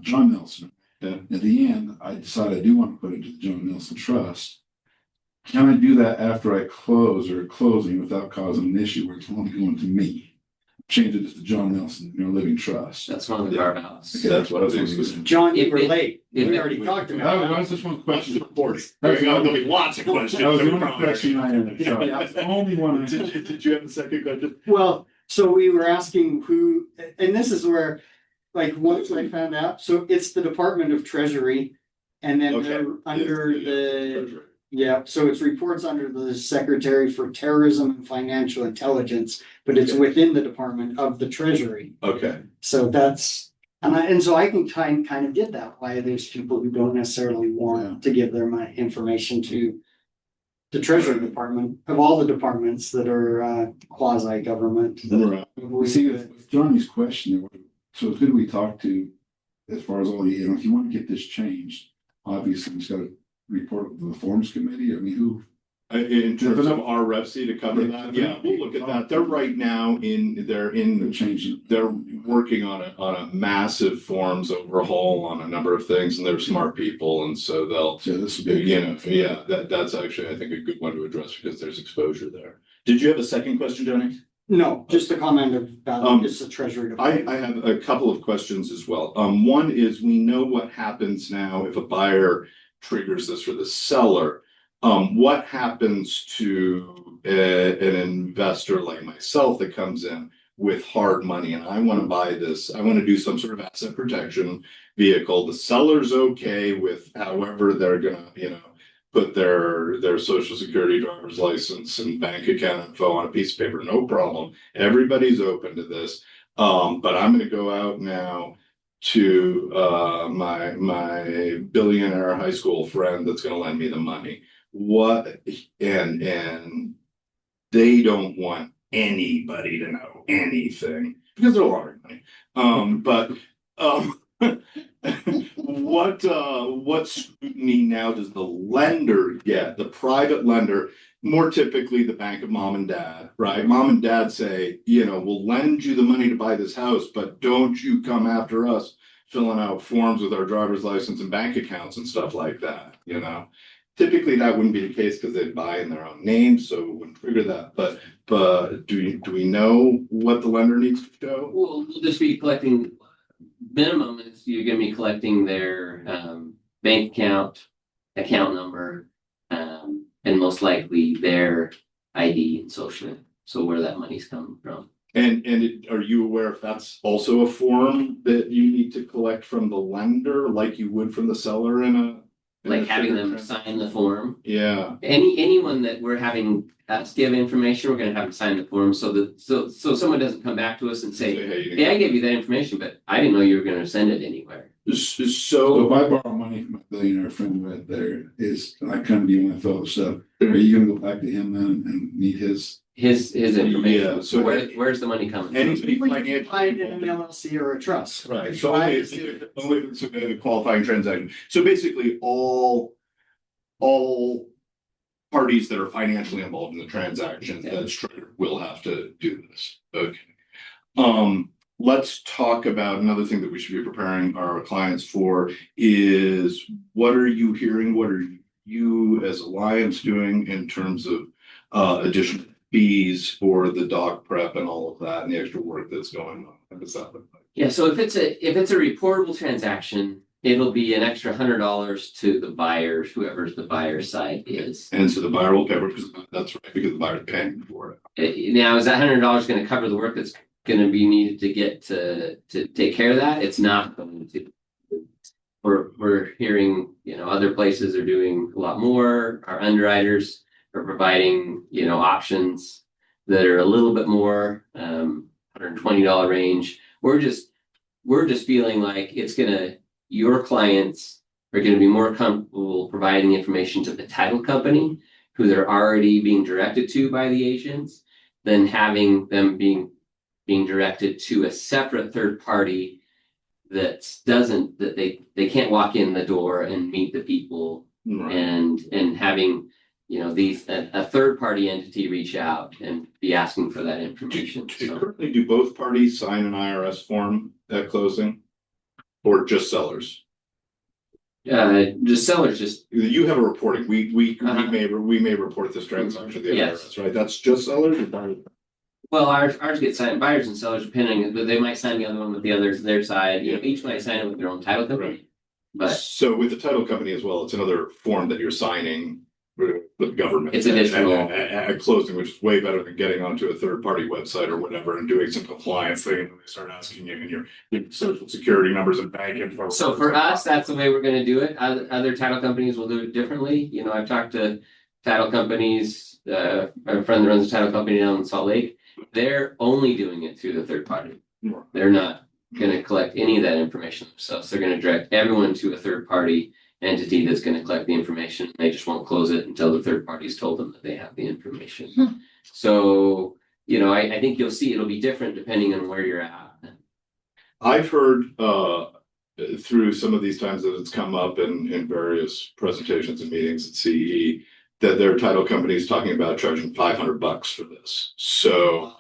H: John Nelson,
A: Yeah.
H: at the end, I decide I do want to put it to the John Nelson Trust. Can I do that after I close or closing without causing an issue where it's only going to me? Change it to the John Nelson, Living Trust.
B: That's one of the carve outs.
H: Okay,
A: That's what it
H: that's
A: is.
F: John, you
B: If
F: were
B: it-
F: late.
B: if
F: We
B: it-
F: already talked
H: That
F: about
H: was just one
A: Watch
H: question.
A: the recording. There you go, there'll be lots of questions.
H: That was the only question I had. Sorry, that's the only one I had.
A: Did you have a second question?
F: Well, so we were asking who, and this is where, once I found out, so it's the Department of Treasury. And then
A: Okay.
F: they're under the,
A: Treasury.
F: yeah, so it's reports under the Secretary for Terrorism and Financial Intelligence, but it's within the Department of the Treasury.
A: Okay,
F: So that's, and so I can kind of get that, why there's people who don't necessarily want to give their information to the Treasury Department, of all the departments that are quasi-government.
A: Right.
H: See, with Johnny's question, so who do we talk to as far as all if you want to get this changed? obviously he's got to report to the forms committee. I mean, who?
A: In terms of our rep to cover that, yeah, we'll look at that. They're right now they're
H: changing.
A: they're working on a massive forms overhaul on a number of things, and they're smart people, and so they'll,
H: Yeah, this would be.
A: yeah, that's actually, I think, a good one to address because there's exposure there. Did you have a second question, Tony?
F: No, just the comment of just the treasury.
A: I have a couple of questions as well. One is, we know what happens now if a buyer triggers this for the seller. What happens to an investor like myself that comes in with hard money and I want to buy this, I want to do some sort of asset protection vehicle. The seller's okay with however they're gonna, put their social security, driver's license, and bank account info on a piece of paper, no problem. Everybody's open to this. But I'm gonna go out now to my billionaire high school friend that's gonna lend me the money. And they don't want anybody to know anything because they're laundering money. But what scrutiny now does the lender get? The private lender, more typically the bank of mom and dad, right? Mom and dad say, we'll lend you the money to buy this house, but don't you come after us filling out forms with our driver's license and bank accounts and stuff like that, Typically, that wouldn't be the case because they'd buy in their own name, so it wouldn't trigger that. But do we know what the lender needs to show?
B: We'll just be collecting, minimum is you're gonna be collecting their bank account number, and most likely their ID and social, so where that money's coming from.
A: And are you aware if that's also a form that you need to collect from the lender, like you would from the seller
B: like having them sign the form?
A: Yeah.
B: Anyone that we're having us give information, we're gonna have them sign the form so someone doesn't come back to us and say, hey, I gave you that information, but I didn't know you were gonna send it anywhere.
H: So if I borrow money from my billionaire friend right there, I come to you and I fill this up. Are you gonna go back to him then and need his
B: information?
A: Yeah.
B: So where's the money coming from?
A: Anybody
F: You buy it in an LLC or a trust.
A: Right, so only it's a qualifying transaction. So basically, all parties that are financially involved in the transaction that's triggered will have to do this. Okay. Let's talk about another thing that we should be preparing our clients for is, what are you hearing? What are you as Alliance doing in terms of additional fees for the doc prep and all of that and the extra work that's going on? How does that look like?
B: Yeah, so if it's a reportable transaction, it'll be an extra $100 to the buyers, whoever's the buyer side is.
A: And so the buyer will pay for it because the buyer's paying for it.
B: Now, is that $100 going to cover the work that's going to be needed to get to take care of that? It's not going to. We're hearing, other places are doing a lot more. Our underwriters are providing, options that are a little bit more, $120 range. We're just feeling like your clients are going to be more comfortable providing information to the title company, who they're already being directed to by the agents, than having them being directed to a separate third party that they can't walk in the door and meet the people, right. and having a third party entity reach out and be asking for that information.
A: Currently, do both parties sign an IRS form at closing, or just sellers?
B: Just sellers.
A: You have a reporting. We may report this transaction to the IRS, right? That's just sellers.
B: Well, ours get signed, buyers and sellers, depending. They might sign the other one with their side. Each might sign it with their own title company. Right. But
A: so with the title company as well, it's another form that you're signing with the government.
B: It's additional
A: at closing, which is way better than getting onto a third party website or whatever and doing some compliance thing, and they start asking you and your social security numbers and bank info.
B: So for us, that's the way we're going to do it. Other title companies will do it differently. I've talked to title companies. A friend that runs a title company down in Salt Lake. They're only doing it through the third party. They're not going to collect any of that information themselves. They're going to direct everyone to a third party entity that's going to collect the information. They just won't close it until the third party's told them that they have the information. So, I think you'll see it'll be different depending on where you're at.
A: I've heard through some of these times that it's come up in various presentations and meetings at CE, that their title company is talking about charging $500 for this. So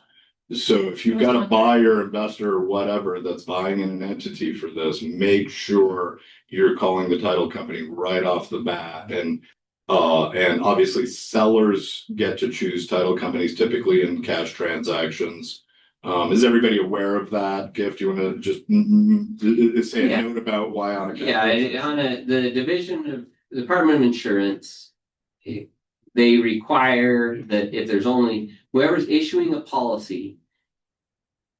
A: if you've got a buyer, investor, or whatever that's buying in an entity for this, make sure you're calling the title company right off the bat. And obviously sellers get to choose title companies typically in cash transactions. Is everybody aware of that? Gift, you want to just say a note about why on a
B: the division of the Department of Insurance, they require that if there's only whoever's issuing a policy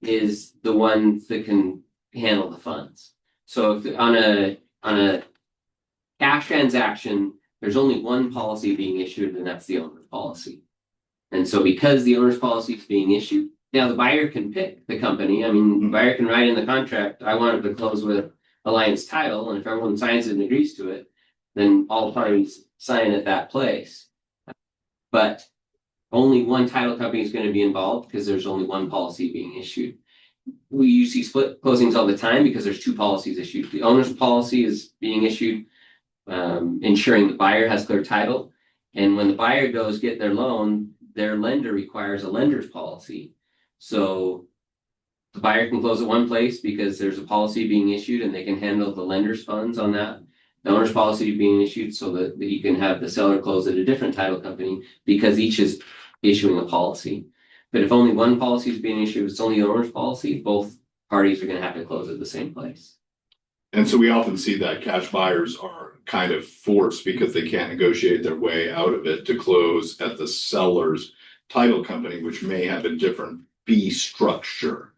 B: is the one that can handle the funds. So if on a cash transaction, there's only one policy being issued, and that's the owner's policy. And so because the owner's policy is being issued, now the buyer can pick the company. I mean, the buyer can write in the contract, I want it to close with Alliance Title, and if everyone signs it and agrees to it, then all parties sign at that place. But only one title company is going to be involved because there's only one policy being issued. We usually split closings all the time because there's two policies issued. The owner's policy is being issued, ensuring the buyer has clear title. And when the buyer goes get their loan, their lender requires a lender's policy. So the buyer can close at one place because there's a policy being issued and they can handle the lender's funds on that. The owner's policy being issued so that you can have the seller close at a different title company because each is issuing a policy. But if only one policy is being issued, it's only the owner's policy, both parties are going to have to close at the same place.
A: And so we often see that cash buyers are kind of forced because they can't negotiate their way out of it to close at the seller's title company, which may have a different fee structure.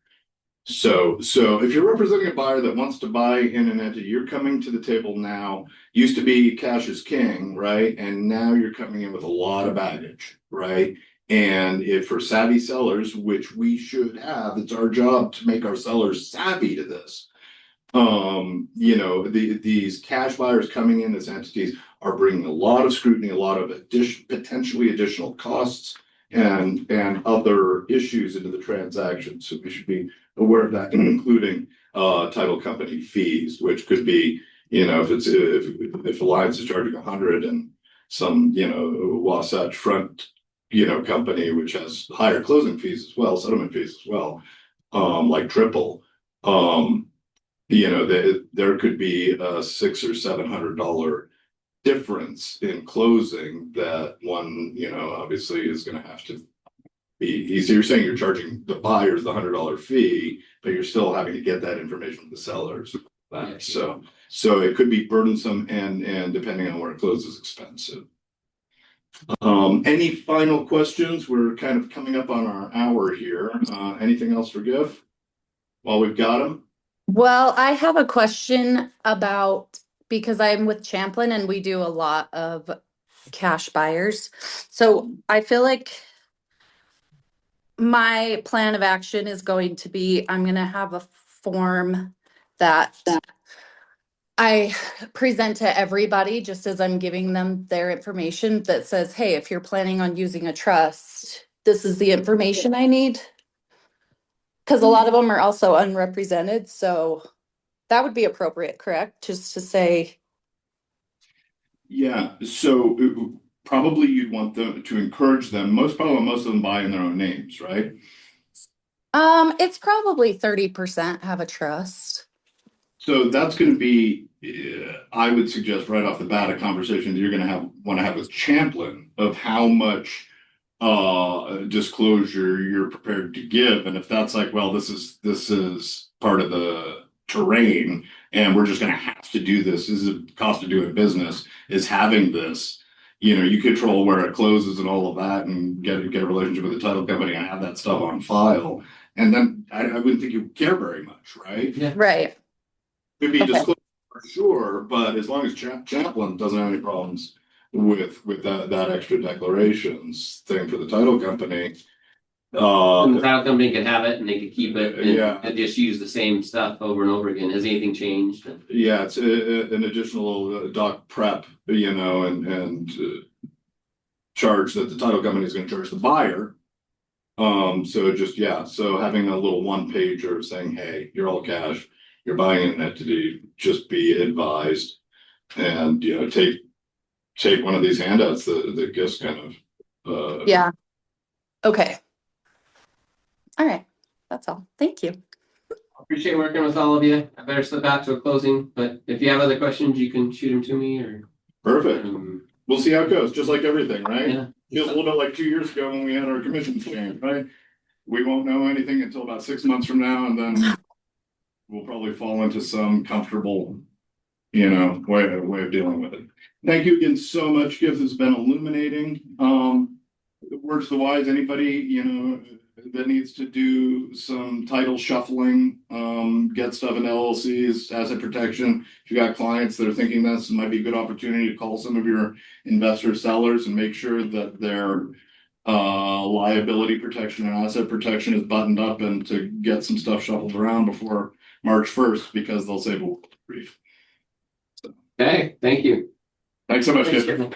A: So if you're representing a buyer that wants to buy in an entity, you're coming to the table now. Used to be cash is king, right? And now you're coming in with a lot of baggage, right? And if for savvy sellers, which we should have, it's our job to make our sellers savvy to this. These cash buyers coming in as entities are bringing a lot of scrutiny, a lot of potentially additional costs and other issues into the transaction. So we should be aware of that, including title company fees, which could be, if Alliance is charging 100 and some, Wasatch Front, company, which has higher closing fees as well, settlement fees as well, like triple, there could be a $600 or $700 difference in closing that one, obviously is going to have to be. So you're saying you're charging the buyers the $100 fee, but you're still having to get that information from the sellers. So it could be burdensome and depending on where it closes, expensive. Any final questions? We're kind of coming up on our hour here. Anything else for Giff while we've got them?
I: Well, I have a question about, because I'm with Champlin and we do a lot of cash buyers. So I feel like my plan of action is going to be, I'm going to have a form that I present to everybody just as I'm giving them their information that says, hey, if you're planning on using a trust, this is the information I need. Because a lot of them are also unrepresented. So that would be appropriate, correct? Just to say.
A: Yeah. So probably you'd want them to encourage them. Most of them buy in their own names, right?
I: It's probably 30% have a trust.
A: So that's going to be, I would suggest right off the bat, a conversation that you're going to want to have with Champlin of how much disclosure you're prepared to give. And if that's like, well, this is part of the terrain and we're just going to have to do this. This is a cost of doing business, is having this, you control where it closes and all of that and get a relationship with the title company and have that stuff on file. And then I wouldn't think you care very much, right?
I: Yeah. Right.
A: Could be disclosed for sure, but as long as Champlin doesn't have any problems with that extra declarations thing for the title company.
B: And the title company could have it and they could keep it and just use the same stuff over and over again. Has anything changed?
A: Yeah, it's an additional doc prep, and charge that the title company is going to charge the buyer. So having a little one pager saying, hey, you're all cash, you're buying an entity, just be advised. And, take one of these handouts that gets kind of,
I: Yeah. Okay. All right. That's all. Thank you.
B: Appreciate working with all of you. I better slip out to a closing, but if you have other questions, you can shoot them to me or.
A: Perfect. We'll see how it goes, just like everything, right?
B: Yeah.
A: Feels a little bit like 2 years ago when we had our commission change, right? We won't know anything until about 6 months from now, and then we'll probably fall into some comfortable, way of dealing with it. Thank you again so much, Gibbs. It's been illuminating. Words to the wise, anybody, that needs to do some title shuffling, get stuff in LLCs, asset protection. If you got clients that are thinking this might be a good opportunity to call some of your investor sellers and make sure that their liability protection and asset protection is buttoned up, and to get some stuff shuffled around before March 1st, because they'll save a grief.
B: Okay, thank you.
A: Thanks so much,
B: Thanks,
A: guys.
B: Kevin.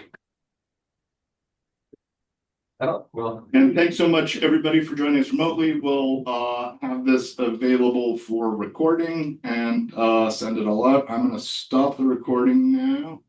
B: Oh, well,
A: And thanks so much, everybody, for joining us remotely. We'll have this available for recording and send it all out. I'm going to stop the recording now.